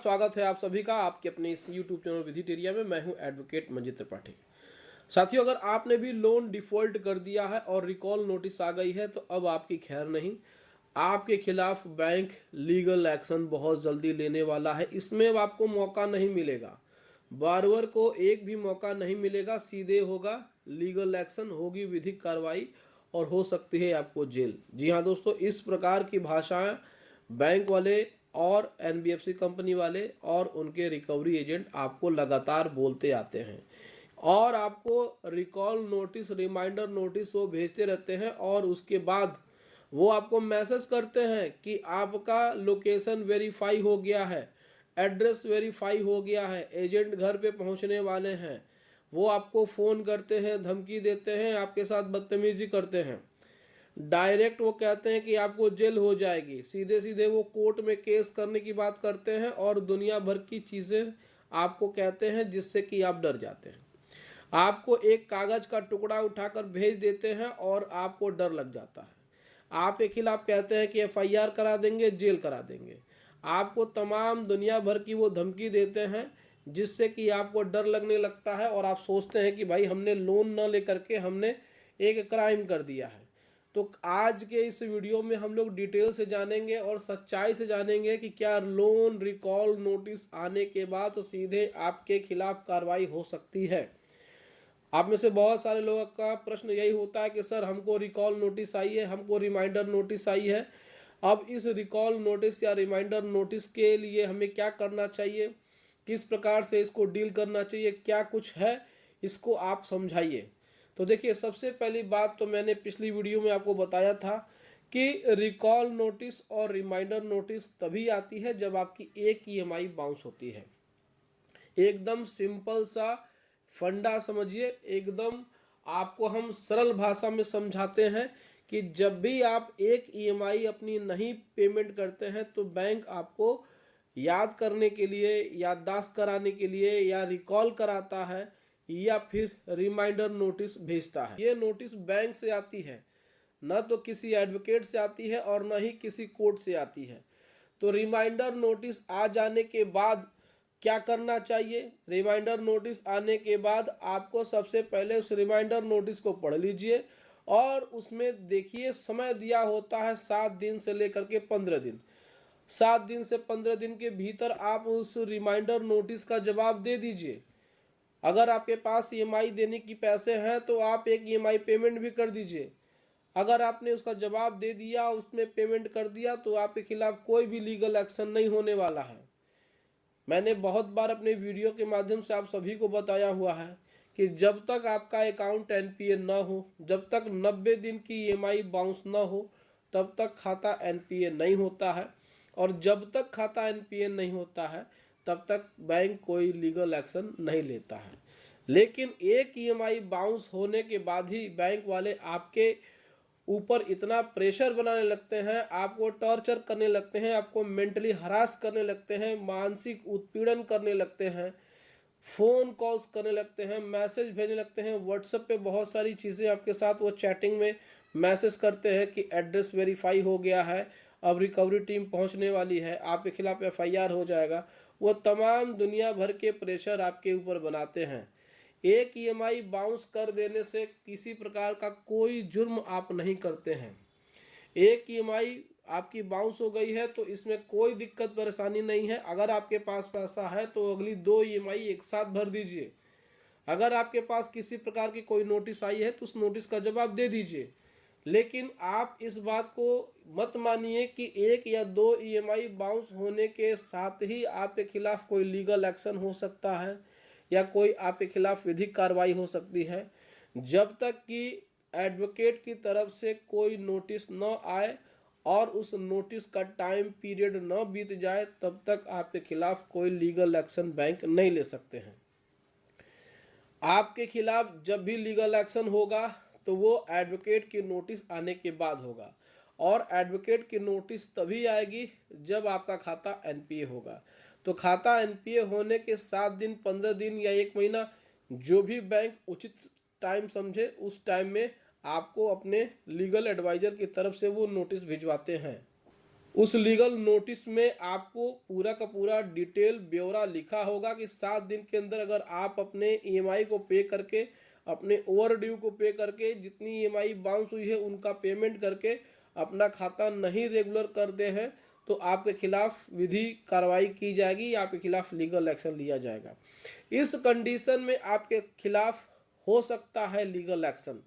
स्वागत है आप सभी का आपके अपने इस YouTube चैनल विधिटेरिया में। मैं हूं एडवोकेट मंजीत त्रिपाठी। साथियों, अगर आपने भी लोन डिफॉल्ट कर दिया है और रिकॉल नोटिस आ गई है तो अब आपकी खैर नहीं। आपके खिलाफ बैंक लीगल एक्शन बहुत जल्दी लेने वाला है। इसमें अब आपको मौका नहीं मिलेगा, बारवर को एक भी मौका नहीं मिलेगा। सीधे होगा लीगल एक्शन, होगी विधिक कार्रवाई और हो सकती है आपको जेल। जी हाँ दोस्तों, इस प्रकार की भाषाएं बैंक वाले और एनबीएफसी कंपनी वाले और उनके रिकवरी एजेंट आपको लगातार बोलते आते हैं और आपको रिकॉल नोटिस, रिमाइंडर नोटिस वो भेजते रहते हैं और उसके बाद वो आपको मैसेज करते हैं कि आपका लोकेशन वेरीफाई हो गया है, एड्रेस वेरीफाई हो गया है, एजेंट घर पे पहुंचने वाले हैं। वो आपको फ़ोन करते हैं, धमकी देते हैं, आपके साथ बदतमीजी करते हैं। डायरेक्ट वो कहते हैं कि आपको जेल हो जाएगी। सीधे सीधे वो कोर्ट में केस करने की बात करते हैं और दुनिया भर की चीज़ें आपको कहते हैं जिससे कि आप डर जाते हैं। आपको एक कागज़ का टुकड़ा उठाकर भेज देते हैं और आपको डर लग जाता है। आपके खिलाफ कहते हैं कि एफआईआर करा देंगे, जेल करा देंगे। आपको तमाम दुनिया भर की वो धमकी देते हैं जिससे कि आपको डर लगने लगता है और आप सोचते हैं कि भाई हमने लोन न लेकर के हमने एक क्राइम कर दिया है। तो आज के इस वीडियो में हम लोग डिटेल से जानेंगे और सच्चाई से जानेंगे कि क्या लोन रिकॉल नोटिस आने के बाद तो सीधे आपके खिलाफ कार्रवाई हो सकती है। आप में से बहुत सारे लोगों का प्रश्न यही होता है कि सर हमको रिकॉल नोटिस आई है, हमको रिमाइंडर नोटिस आई है। अब इस रिकॉल नोटिस या रिमाइंडर नोटिस के लिए हमें क्या करना चाहिए, किस प्रकार से इसको डील करना चाहिए, क्या कुछ है, इसको आप समझाइए। तो देखिए, सबसे पहली बात तो मैंने पिछली वीडियो में आपको बताया था कि रिकॉल नोटिस और रिमाइंडर नोटिस तभी आती है जब आपकी एक ईएमआई बाउंस होती है। एकदम सिंपल सा फंडा समझिए, एकदम आपको हम सरल भाषा में समझाते हैं कि जब भी आप एक ईएमआई अपनी नहीं पेमेंट करते हैं तो बैंक आपको याद करने के लिए, याददाश्त कराने के लिए या रिकॉल कराता है या फिर रिमाइंडर नोटिस भेजता है। ये नोटिस बैंक से आती है, न तो किसी एडवोकेट से आती है और न ही किसी कोर्ट से आती है। तो रिमाइंडर नोटिस आ जाने के बाद क्या करना चाहिए? रिमाइंडर नोटिस आने के बाद आपको सबसे पहले उस रिमाइंडर नोटिस को पढ़ लीजिए और उसमें देखिए समय दिया होता है 7 दिन से लेकर के 15 दिन। 7 दिन से 15 दिन के भीतर आप उस रिमाइंडर नोटिस का जवाब दे दीजिए। अगर आपके पास ईएमआई देने की पैसे हैं तो आप एक ईएमआई पेमेंट भी कर दीजिए। अगर आपने उसका जवाब दे दिया, उसमें पेमेंट कर दिया, तो आपके खिलाफ कोई भी लीगल एक्शन नहीं होने वाला है। मैंने बहुत बार अपने वीडियो के माध्यम से आप सभी को बताया हुआ है कि जब तक आपका अकाउंट एनपीए ना हो, जब तक 90 दिन की ईएमआई बाउंस ना हो, तब तक खाता एनपीए नहीं होता है। और जब तक खाता एनपीए नहीं होता है तब तक बैंक कोई लीगल एक्शन नहीं लेता है। लेकिन एक ईएमआई बाउंस होने के बाद ही बैंक वाले आपके ऊपर इतना प्रेशर बनाने लगते हैं, आपको टॉर्चर करने लगते हैं, आपको मेंटली हरास करने लगते हैं, मानसिक उत्पीड़न करने लगते हैं, फ़ोन कॉल्स करने लगते हैं, मैसेज भेजने लगते हैं। व्हाट्सएप पे बहुत सारी चीज़ें आपके साथ वो चैटिंग में मैसेज करते हैं कि एड्रेस वेरीफाई हो गया है, अब रिकवरी टीम पहुंचने वाली है, आपके खिलाफ एफआईआर हो जाएगा। वो तमाम दुनिया भर के प्रेशर आपके ऊपर बनाते हैं। एक ईएमआई बाउंस कर देने से किसी प्रकार का कोई जुर्म आप नहीं करते हैं। एक ईएमआई आपकी बाउंस हो गई है तो इसमें कोई दिक्कत परेशानी नहीं है। अगर आपके पास पैसा है तो अगली 2 ईएमआई एक साथ भर दीजिए। अगर आपके पास किसी प्रकार की कोई नोटिस आई है तो उस नोटिस का जवाब दे दीजिए। लेकिन आप इस बात को मत मानिए कि 1 या 2 ईएमआई बाउंस होने के साथ ही आपके खिलाफ कोई लीगल एक्शन हो सकता है या कोई आपके खिलाफ विधिक कार्रवाई हो सकती है। जब तक कि एडवोकेट की तरफ से कोई नोटिस न आए और उस नोटिस का टाइम पीरियड न बीत जाए तब तक आपके खिलाफ कोई लीगल एक्शन बैंक नहीं ले सकते हैं। आपके खिलाफ जब भी लीगल एक्शन होगा तो वो एडवोकेट की नोटिस आने के बाद होगा और एडवोकेट की नोटिस तभी आएगी जब आपका खाता एनपीए होगा। तो खाता एनपीए होने के 7 दिन, 15 दिन या 1 महीना, जो भी बैंक उचित टाइम समझे उस टाइम में आपको अपने लीगल एडवाइजर की तरफ से वो नोटिस भिजवाते हैं। उस लीगल नोटिस में आपको पूरा का पूरा डिटेल ब्यौरा लिखा होगा कि 7 दिन के अंदर अगर आप अपने ईएमआई को पे करके, अपने ओवर ड्यू को पे करके, जितनी ईएमआई बाउंस हुई है उनका पेमेंट करके अपना खाता नहीं रेगुलर करते हैं तो आपके खिलाफ विधि कार्रवाई की जाएगी, आपके खिलाफ लीगल एक्शन लिया जाएगा। इस कंडीशन में आपके खिलाफ हो सकता है लीगल एक्शन,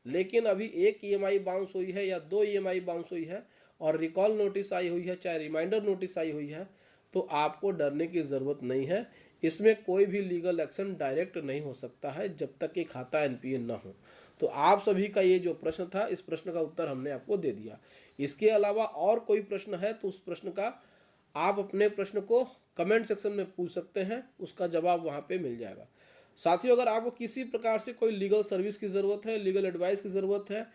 लेकिन अभी एक ईएमआई बाउंस हुई है या 2 ईएमआई बाउंस हुई है और रिकॉल नोटिस आई हुई है, चाहे रिमाइंडर नोटिस आई हुई है, तो आपको डरने की ज़रूरत नहीं है। इसमें कोई भी लीगल एक्शन डायरेक्ट नहीं हो सकता है जब तक कि खाता एनपीए न हो। तो आप सभी का ये जो प्रश्न था, इस प्रश्न का उत्तर हमने आपको दे दिया। इसके अलावा और कोई प्रश्न है तो उस प्रश्न का आप अपने प्रश्न को कमेंट सेक्शन में पूछ सकते हैं, उसका जवाब वहाँ पे मिल जाएगा। साथियों, अगर आपको किसी प्रकार से कोई लीगल सर्विस की ज़रूरत है, लीगल एडवाइस की ज़रूरत है,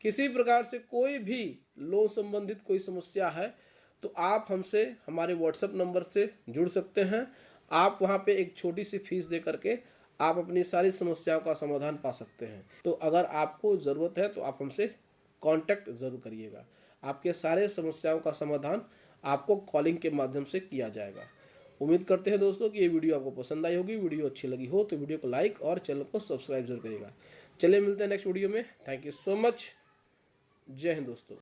किसी प्रकार से कोई भी लोन संबंधित कोई समस्या है, तो आप हमसे हमारे व्हाट्सएप नंबर से जुड़ सकते हैं। आप वहाँ पे एक छोटी सी फीस दे करके आप अपनी सारी समस्याओं का समाधान पा सकते हैं। तो अगर आपको ज़रूरत है तो आप हमसे कांटेक्ट ज़रूर करिएगा। आपके सारे समस्याओं का समाधान आपको कॉलिंग के माध्यम से किया जाएगा। उम्मीद करते हैं दोस्तों कि ये वीडियो आपको पसंद आई होगी। वीडियो अच्छी लगी हो तो वीडियो को लाइक और चैनल को सब्सक्राइब जरूर करिएगा। चलिए मिलते हैं नेक्स्ट वीडियो में। Thank you so much. जय हिंद दोस्तों।